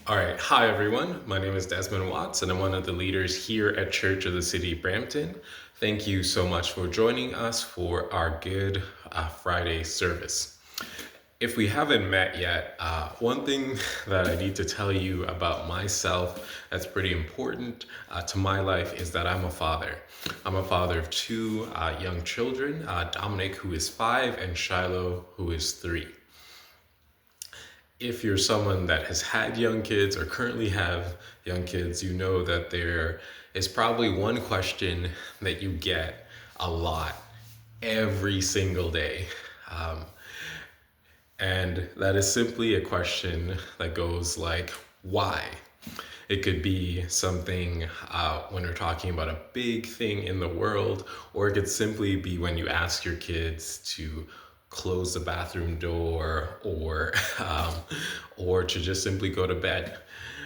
All right. Hi, everyone. My name is Desmond Watts, and I'm one of the leaders here at Church of the City Brampton. Thank you so much for joining us for our Good Friday service. If we haven't met yet, one thing that I need to tell you about myself that's pretty important to my life is that I'm a father. I'm a father of two young children, Dominic, who is 5, and Shiloh, who is 3. If you're someone that has had young kids or currently have young kids, you know that there is probably one question that you get a lot every single day. Um, and that is simply a question that goes like, why? It could be something when you're talking about a big thing in the world, or it could simply be when you ask your kids to close the bathroom door um, or to just simply go to bed.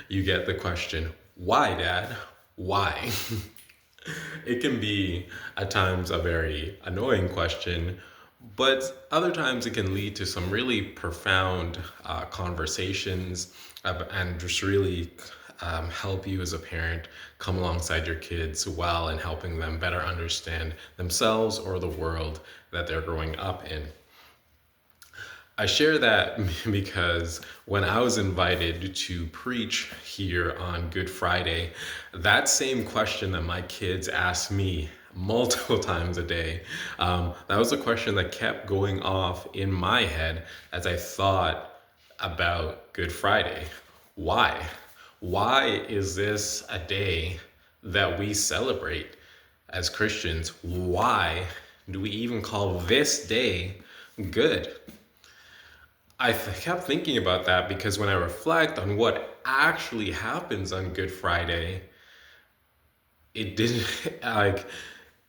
You get the question, why, Dad? Why? It can be at times a very annoying question, but other times it can lead to some really profound conversations and just really help you as a parent come alongside your kids well and helping them better understand themselves or the world that they're growing up in. I share that because when I was invited to preach here on Good Friday, that same question that my kids asked me multiple times a day, that was a question that kept going off in my head as I thought about Good Friday. Why? Why is this a day that we celebrate as Christians? Why do we even call this day good? Kept thinking about that because when I reflect on what actually happens on Good Friday, it didn't like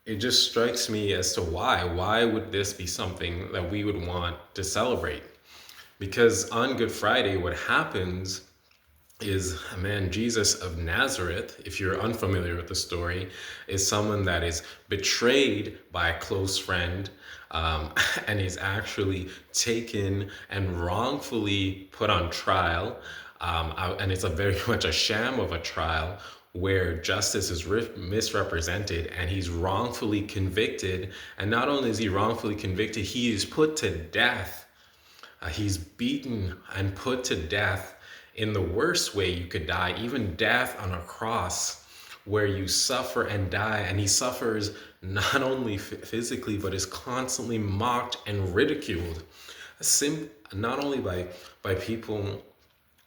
it just strikes me as to why. Why would this be something that we would want to celebrate? Because on Good Friday, what happens is a man, Jesus of Nazareth, if you're unfamiliar with the story, is someone that is betrayed by a close friend, and is actually taken and wrongfully put on trial. And it's a very much a sham of a trial where justice is misrepresented and he's wrongfully convicted. And not only is he wrongfully convicted, he is put to death. He's beaten and put to death in the worst way you could die, even death on a cross, where you suffer and die. And he suffers not only physically, but is constantly mocked and ridiculed. Not only by people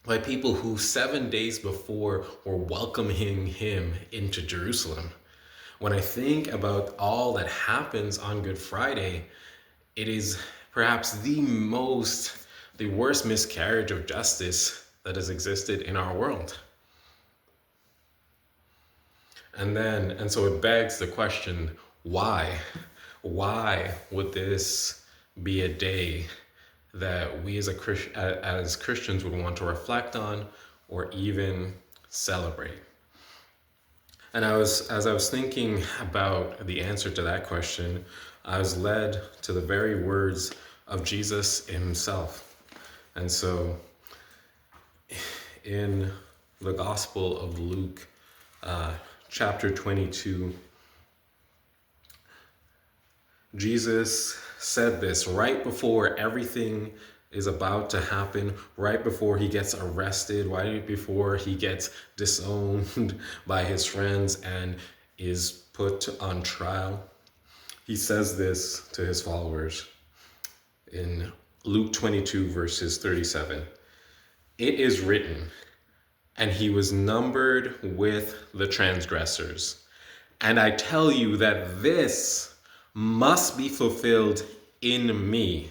by people who 7 days before were welcoming him into Jerusalem. When I think about all that happens on Good Friday, it is perhaps the worst miscarriage of justice that has existed in our world. And so it begs the question, why? Why would this be a day that we as Christians would want to reflect on or even celebrate? And as I was thinking about the answer to that question, I was led to the very words of Jesus himself. And so in the Gospel of Luke, chapter 22, Jesus said this right before everything is about to happen, right before he gets arrested, right before he gets disowned by his friends and is put on trial. He says this to his followers in Luke 22, verses 37. It is written, and he was numbered with the transgressors. And I tell you that this must be fulfilled in me.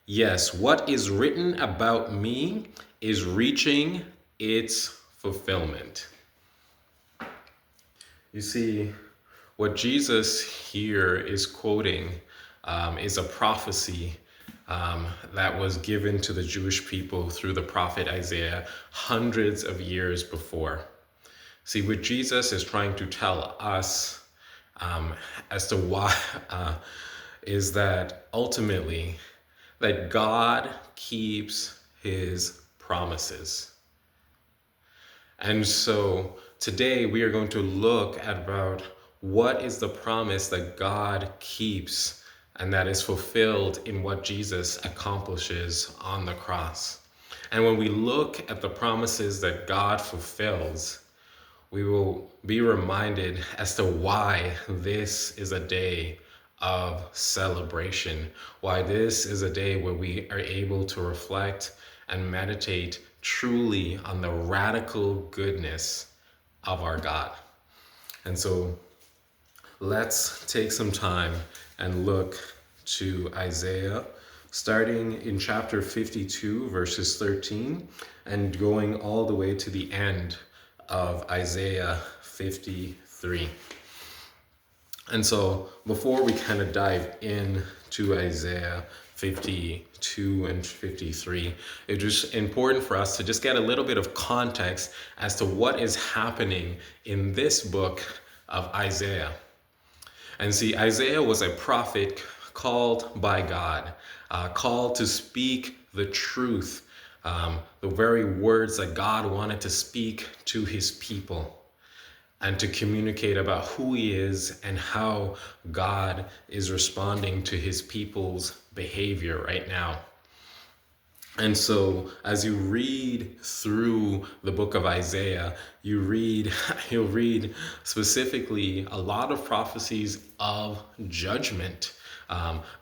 Yes, what is written about me is reaching its fulfillment. You see, what Jesus here is quoting is a prophecy that was given to the Jewish people through the prophet Isaiah hundreds of years before. See, what Jesus is trying to tell us as to why is that ultimately that God keeps his promises. And so today we are going to look at about what is the promise that God keeps and that is fulfilled in what Jesus accomplishes on the cross. And when we look at the promises that God fulfills, we will be reminded as to why this is a day of celebration, why this is a day where we are able to reflect and meditate truly on the radical goodness of our God. And so let's take some time and look to Isaiah, starting in chapter 52, verses 13, and going all the way to the end of Isaiah 53. And so before we kind of dive into Isaiah 52 and 53, it's just important for us to just get a little bit of context as to what is happening in this book of Isaiah. And see, Isaiah was a prophet called by God, called to speak the truth, the very words that God wanted to speak to his people, and to communicate about who he is and how God is responding to his people's behavior right now. And so as you read through the book of Isaiah, you'll read specifically a lot of prophecies of judgment.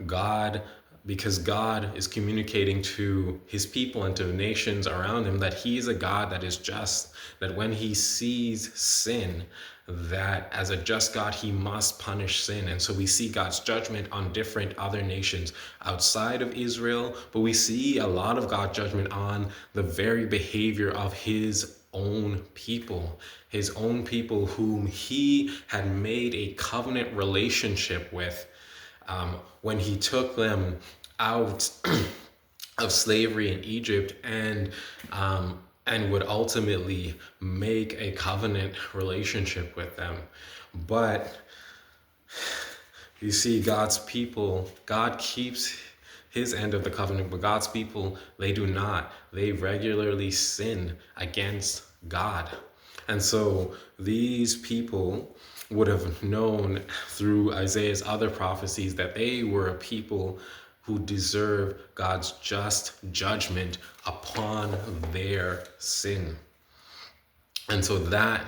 God, because God is communicating to his people and to the nations around him that he is a God that is just, that when he sees sin, that as a just God, he must punish sin. And so we see God's judgment on different other nations outside of Israel, but we see a lot of God's judgment on the very behavior of his own people whom he had made a covenant relationship with when he took them out of slavery in Egypt and would ultimately make a covenant relationship with them. But you see, God's people, God keeps his end of the covenant, but God's people, they do not. They regularly sin against God. And so these people would have known through Isaiah's other prophecies that they were a people who deserve God's just judgment upon their sin. And so that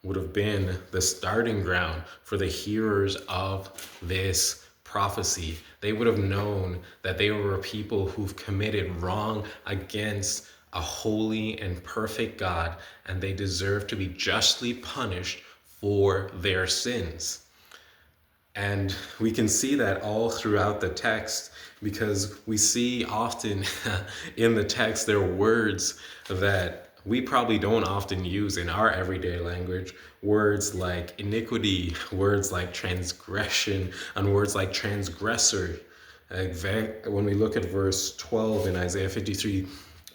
would have been the starting ground for the hearers of this prophecy. They would have known that they were a people who've committed wrong against a holy and perfect God, and they deserve to be justly punished for their sins. And we can see that all throughout the text, because we see often in the text there are words that we probably don't often use in our everyday language. Words like iniquity, words like transgression, and words like transgressor. When we look at verse 12 in Isaiah 53,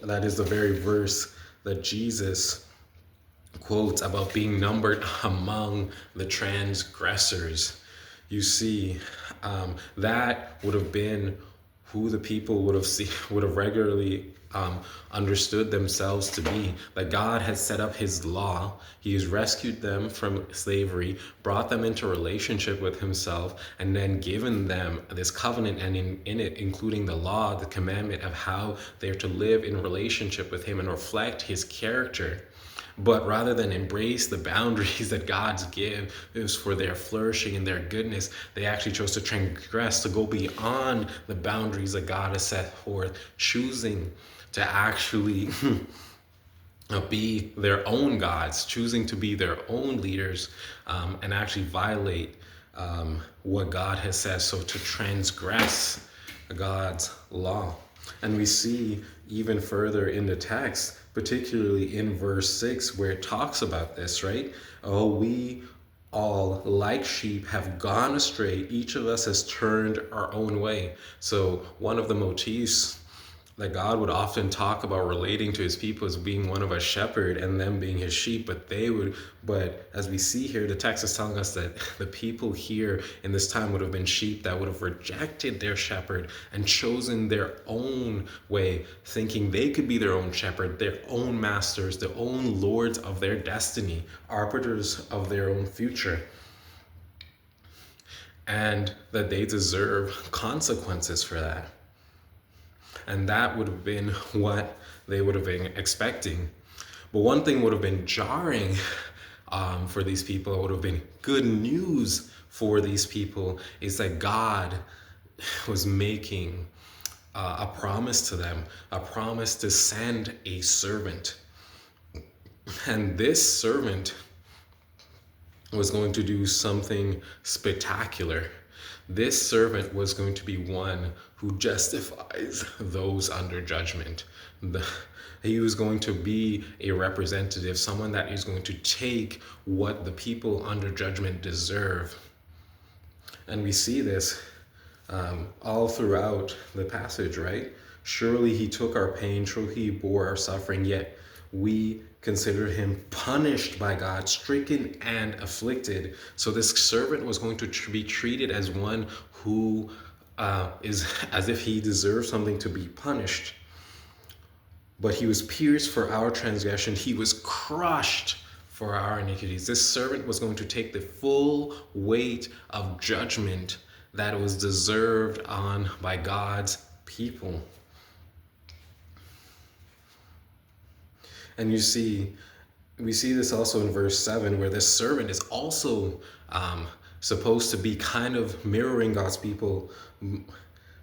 that is the very verse that Jesus quotes about being numbered among the transgressors. You see, that would have been who the people would have regularly understood themselves to be. That God had set up his law. He has rescued them from slavery, brought them into relationship with himself, and then given them this covenant, and in it including the law, the commandment of how they're to live in relationship with him and reflect his character. But rather than embrace the boundaries that God's gives for their flourishing and their goodness, they actually chose to transgress, to go beyond the boundaries that God has set forth, choosing to actually be their own gods, choosing to be their own leaders, and actually violate what God has said, so to transgress God's law. And we see even further in the text, particularly in verse 6, where it talks about this, right? Oh, we all, like sheep, have gone astray. Each of us has turned our own way. So one of the motifs Like God would often talk about relating to his people as being one of a shepherd and them being his sheep, but as we see here, the text is telling us that the people here in this time would have been sheep that would have rejected their shepherd and chosen their own way, thinking they could be their own shepherd, their own masters, their own lords of their destiny, arbiters of their own future, and that they deserve consequences for that. And that would have been what they would have been expecting. But one thing would have been jarring for these people, it would have been good news for these people, is that God was making a promise to them, a promise to send a servant. And this servant was going to do something spectacular. This servant was going to be one who justifies those under judgment. He was going to be a representative, someone that is going to take what the people under judgment deserve. And we see this all throughout the passage, right? Surely he took our pain, surely he bore our suffering, yet we consider him punished by God, stricken and afflicted. So this servant was going to be treated as one who is as if he deserved something to be punished. But he was pierced for our transgression. He was crushed for our iniquities. This servant was going to take the full weight of judgment that was deserved on by God's people. And we see this also in verse 7, where this servant is also supposed to be kind of mirroring God's people,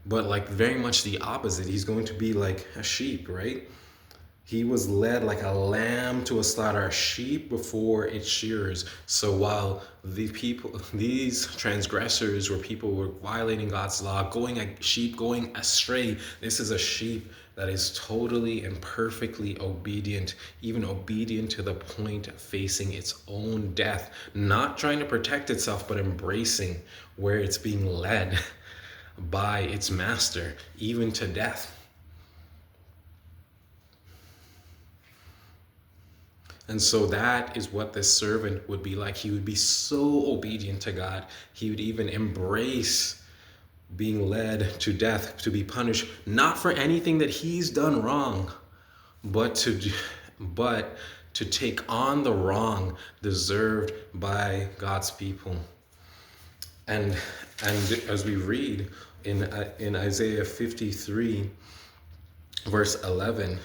but like very much the opposite. He's going to be like a sheep, right? He was led like a lamb to a slaughter, a sheep before its shearers. So while these transgressors were people who were violating God's law, sheep going astray, this is a sheep that is totally and perfectly obedient, even obedient to the point of facing its own death, not trying to protect itself, but embracing where it's being led by its master, even to death. And so that is what this servant would be like. He would be so obedient to God. He would even embrace being led to death, to be punished, not for anything that he's done wrong, but to take on the wrong deserved by God's people. And as we read in Isaiah 53, verse 11,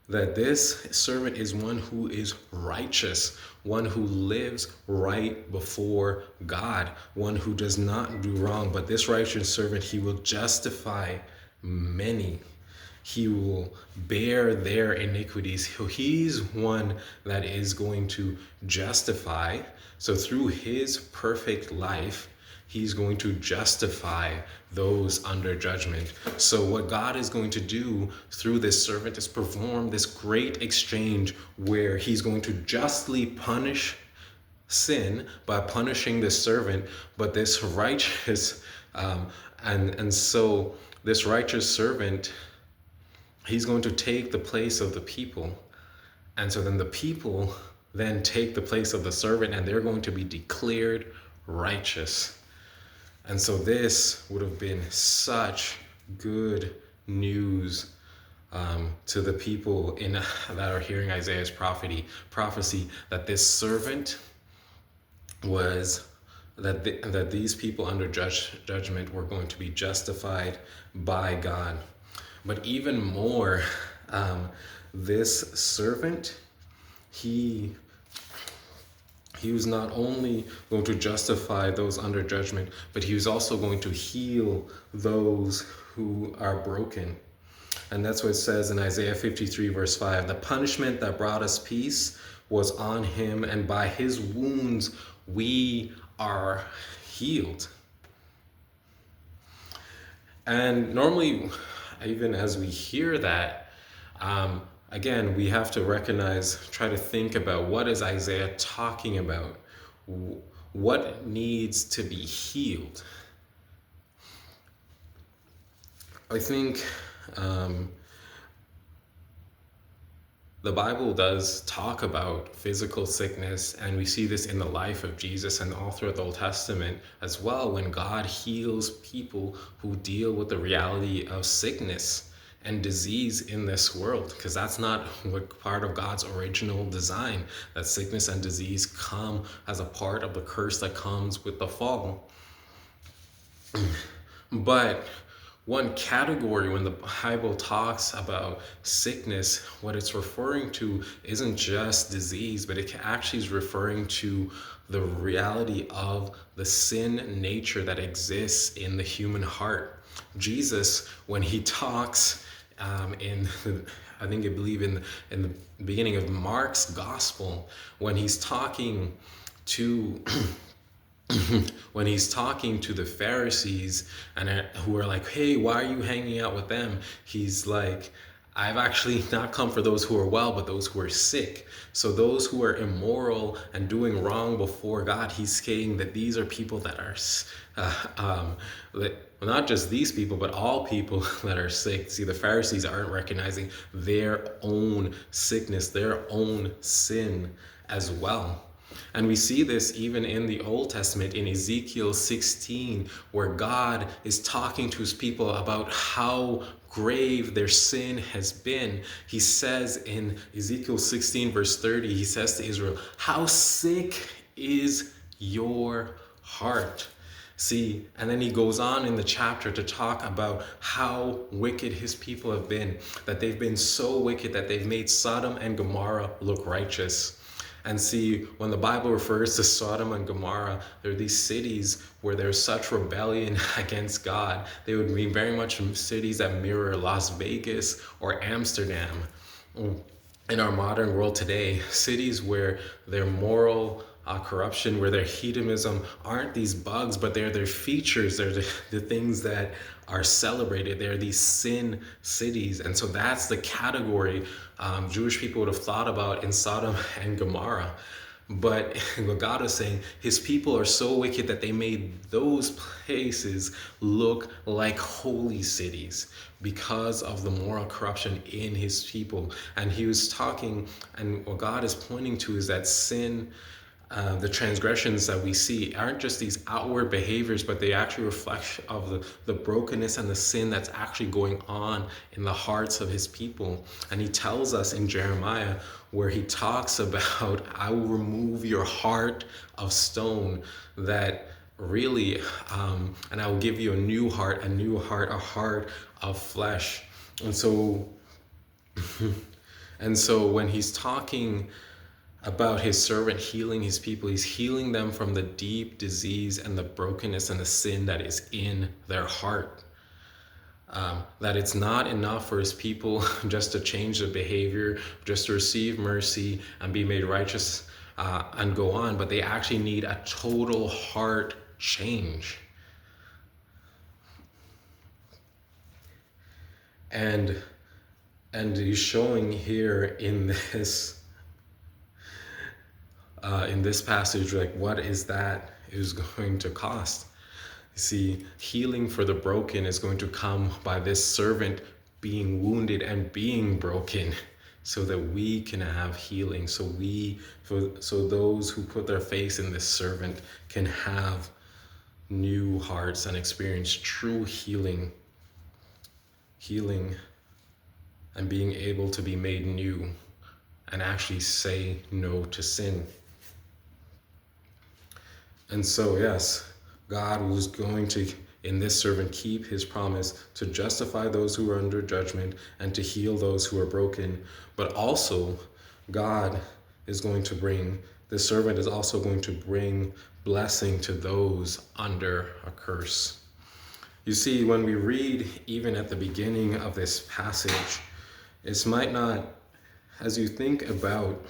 that this servant is one who is righteous, one who lives right before God, one who does not do wrong. But this righteous servant, he will justify many. He will bear their iniquities. He's one that is going to justify. So through his perfect life, he's going to justify those under judgment. So what God is going to do through this servant is perform this great exchange where he's going to justly punish sin by punishing this servant, but this righteous and so this righteous servant, he's going to take the place of the people. And so then the people then take the place of the servant, and they're going to be declared righteous. And so this would have been such good news to the people that are hearing Isaiah's prophecy that this servant was that these people under judgment were going to be justified by God. But even more, this servant, he was not only going to justify those under judgment, but he was also going to heal those who are broken. And that's what it says in Isaiah 53, verse 5. The punishment that brought us peace was on him, and by his wounds we are healed. And normally, even as we hear that, again, we have to try to think about what is Isaiah talking about? What needs to be healed? I think The Bible does talk about physical sickness, and we see this in the life of Jesus and all throughout the Old Testament as well, when God heals people who deal with the reality of sickness and disease in this world, because that's not what part of God's original design, that sickness and disease come as a part of the curse that comes with the fall. But one category, when the Bible talks about sickness, what it's referring to isn't just disease, but it actually is referring to the reality of the sin nature that exists in the human heart. Jesus, when he talks I think I believe in the beginning of Mark's gospel, when he's talking to when he's talking to the Pharisees and who are like, hey, why are you hanging out with them? He's like, I've actually not come for those who are well, but those who are sick. So those who are immoral and doing wrong before God, he's saying that these are people that are, not just these people, but all people that are sick. See, the Pharisees aren't recognizing their own sickness, their own sin as well. And we see this even in the Old Testament in Ezekiel 16, where God is talking to his people about how grave their sin has been. He says in Ezekiel 16, verse 30, he says to Israel, how sick is your heart? See, and then he goes on in the chapter to talk about how wicked his people have been, that they've been so wicked that they've made Sodom and Gomorrah look righteous. And see, when the Bible refers to Sodom and Gomorrah, there are these cities where there's such rebellion against God. They would be very much cities that mirror Las Vegas or Amsterdam. In our modern world today, cities where their moral corruption, where their hedonism aren't these bugs, but they're their features. They're the things that are celebrated. They're these sin cities. And so that's the category Jewish people would have thought about in Sodom and Gomorrah. But what God is saying, his people are so wicked that they made those places look like holy cities because of the moral corruption in his people. And he was talking, and what God is pointing to is that sin, the transgressions that we see aren't just these outward behaviors, but they actually reflect of the brokenness and the sin that's actually going on in the hearts of his people. And he tells us in Jeremiah, where he talks about, I will remove your heart of stone, that really, and I will give you a new heart, a heart of flesh. And so, and so when he's talking about his servant healing his people, he's healing them from the deep disease and the brokenness and the sin that is in their heart. That it's not enough for his people just to change their behavior, just to receive mercy and be made righteous and go on, but they actually need a total heart change. And he's showing here in this passage, like, what is that is going to cost? You see, healing for the broken is going to come by this servant being wounded and being broken, so that we can have healing, so those who put their faith in this servant can have new hearts and experience true healing and being able to be made new and actually say no to sin. And so, yes, God was going to, in this servant, keep his promise to justify those who are under judgment and to heal those who are broken. But also, God is going to bring, the servant is also going to bring blessing to those under a curse. You see, when we read even at the beginning of this passage, it might not, as you think about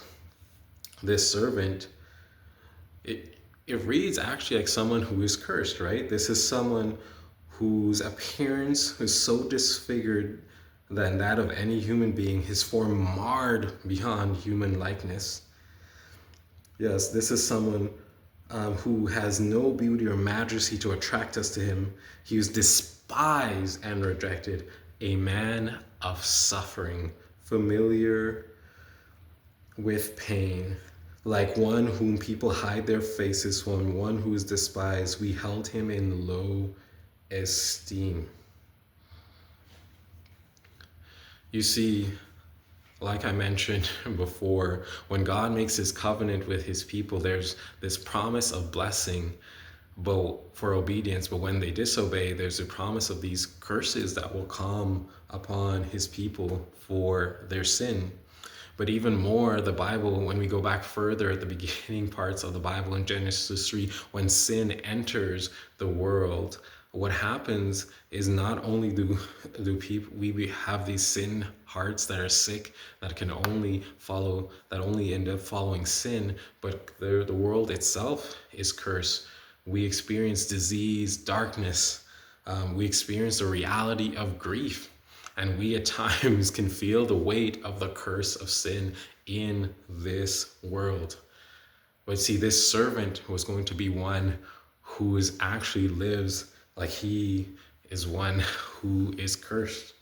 this servant, it reads actually like someone who is cursed, right? This is someone whose appearance is so disfigured than that of any human being, his form marred beyond human likeness. Yes, this is someone who has no beauty or majesty to attract us to him. He was despised and rejected, a man of suffering, familiar with pain. Like one whom people hide their faces from, one who is despised, we held him in low esteem. You see, like I mentioned before, when God makes his covenant with his people, there's this promise of blessing for obedience, but when they disobey, there's a promise of these curses that will come upon his people for their sin. But even more, the Bible, when we go back further at the beginning parts of the Bible in Genesis 3, when sin enters the world, what happens is not only do people we have these sin hearts that are sick, that only end up following sin, but the world itself is cursed. We experience disease, darkness. We experience the reality of grief. And we at times can feel the weight of the curse of sin in this world. But see, this servant was going to be one who actually lives like he is one who is cursed.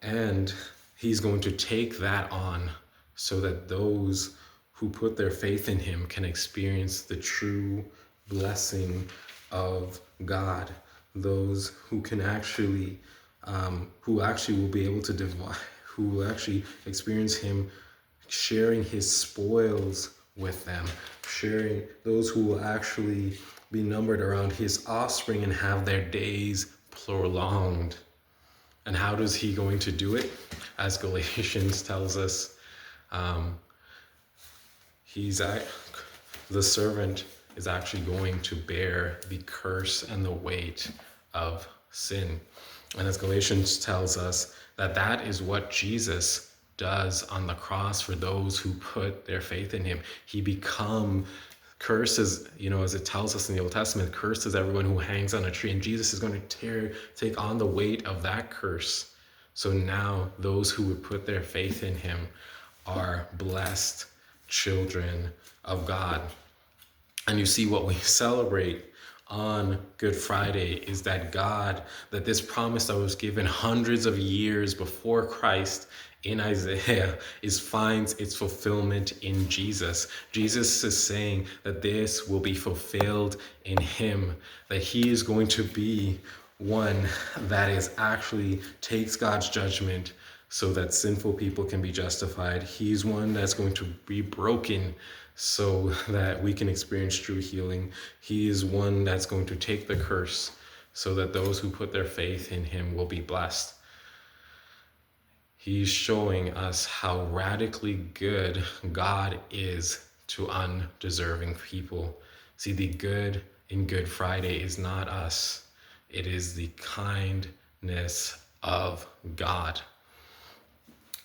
And he's going to take that on so that those who put their faith in him can experience the true blessing of God. Those who can actually, who actually will be able to divide, who will actually experience him sharing his spoils with them, those who will actually be numbered around his offspring and have their days prolonged. And how is he going to do it? As Galatians tells us, the servant is actually going to bear the curse and the weight of sin. And as Galatians tells us, that is what Jesus does on the cross for those who put their faith in him. He curses, as it tells us in the Old Testament, curses everyone who hangs on a tree. And Jesus is going to take on the weight of that curse. So now those who would put their faith in him are blessed children of God. And you see, what we celebrate on Good Friday is that this promise that was given hundreds of years before Christ in Isaiah finds its fulfillment in Jesus. Jesus is saying that this will be fulfilled in him, that he is going to be one that is actually takes God's judgment so that sinful people can be justified. He's one that's going to be broken so that we can experience true healing. He is one that's going to take the curse so that those who put their faith in him will be blessed. He's showing us how radically good God is to undeserving people. See, the good in Good Friday is not us. It is the kindness of God.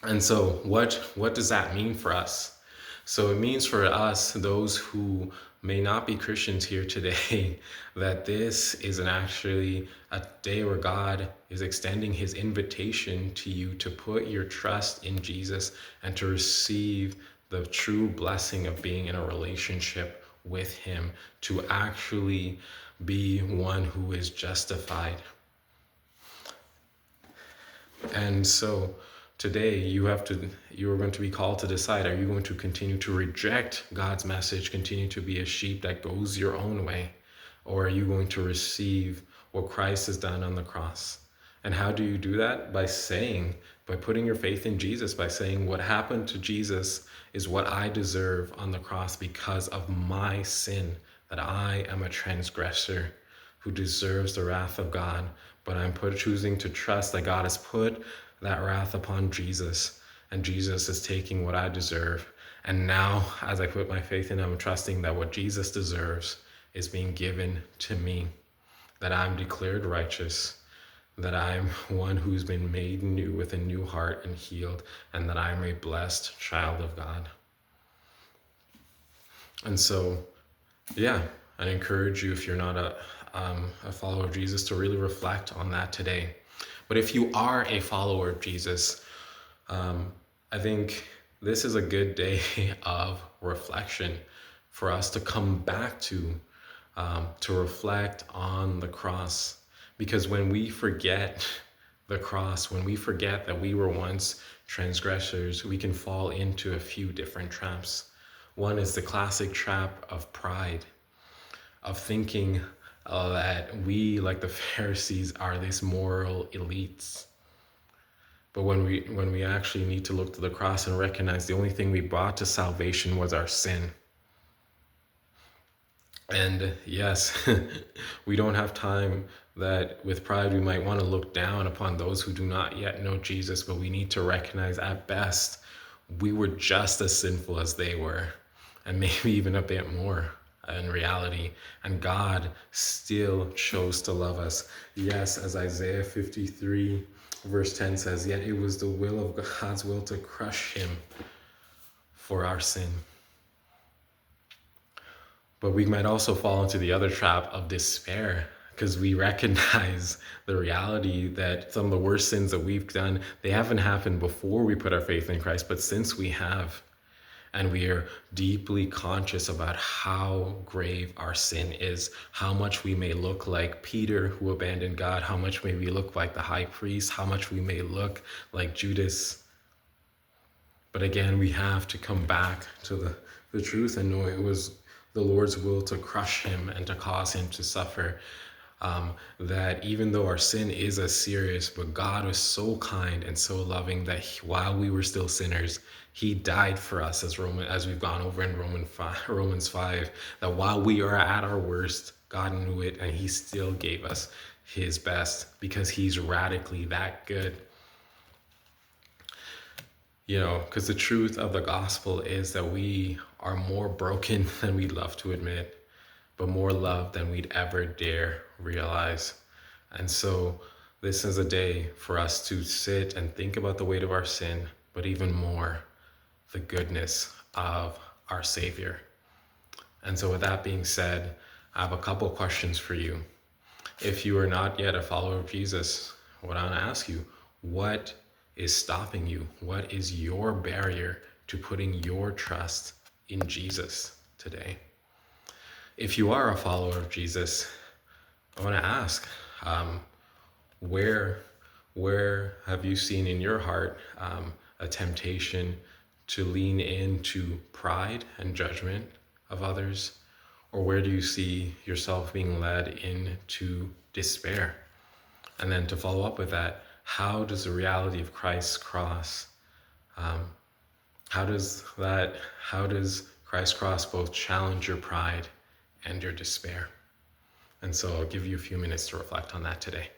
And so what does that mean for us? So it means for us, those who may not be Christians here today, that this is actually a day where God is extending his invitation to you to put your trust in Jesus and to receive the true blessing of being in a relationship with him, to actually be one who is justified. And so today you are going to be called to decide, are you going to continue to reject God's message, continue to be a sheep that goes your own way, or are you going to receive what Christ has done on the cross? And how do you do that? By putting your faith in Jesus, by saying what happened to Jesus is what I deserve on the cross because of my sin, that I am a transgressor who deserves the wrath of God, but I'm choosing to trust that God has put that wrath upon Jesus, and Jesus is taking what I deserve. And now, as I put my faith in him, I'm trusting that what Jesus deserves is being given to me, that I'm declared righteous, that I'm one who's been made new with a new heart and healed, and that I'm a blessed child of God. And so, I encourage you, if you're not a follower of Jesus, to really reflect on that today. But if you are a follower of Jesus, I think this is a good day of reflection for us to come back to reflect on the cross. Because when we forget the cross, when we forget that we were once transgressors, we can fall into a few different traps. One is the classic trap of pride, of thinking that we, like the Pharisees, are these moral elites. But when we actually need to look to the cross and recognize the only thing we brought to salvation was our sin. And yes, we don't have time that with pride we might want to look down upon those who do not yet know Jesus, but we need to recognize at best we were just as sinful as they were, and maybe even a bit more in reality. And God still chose to love us. Yes, as Isaiah 53 verse 10 says, yet it was the will of God's will to crush him for our sin. But we might also fall into the other trap of despair, because we recognize the reality that some of the worst sins that we've done, they haven't happened before we put our faith in Christ, but since we have. And we are deeply conscious about how grave our sin is, how much we may look like Peter, who abandoned God, how much may we look like the high priest, how much we may look like Judas. But again, we have to come back to the truth and know it was the Lord's will to crush him and to cause him to suffer. That even though our sin is as serious, but God was so kind and so loving that while we were still sinners, he died for us, as we've gone over in Romans 5, that while we are at our worst, God knew it and he still gave us his best because he's radically that good. Because the truth of the gospel is that we are more broken than we'd love to admit, but more loved than we'd ever dare realize. And so this is a day for us to sit and think about the weight of our sin, but even more, the goodness of our Savior. And so with that being said, I have a couple questions for you. If you are not yet a follower of Jesus, what I want to ask you, what is stopping you? What is your barrier to putting your trust in Jesus today? If you are a follower of Jesus, I want to ask, where have you seen in your heart a temptation to lean into pride and judgment of others? Or where do you see yourself being led into despair? And then to follow up with that, how does the reality of Christ's cross, how does Christ's cross both challenge your pride and your despair? And so I'll give you a few minutes to reflect on that today.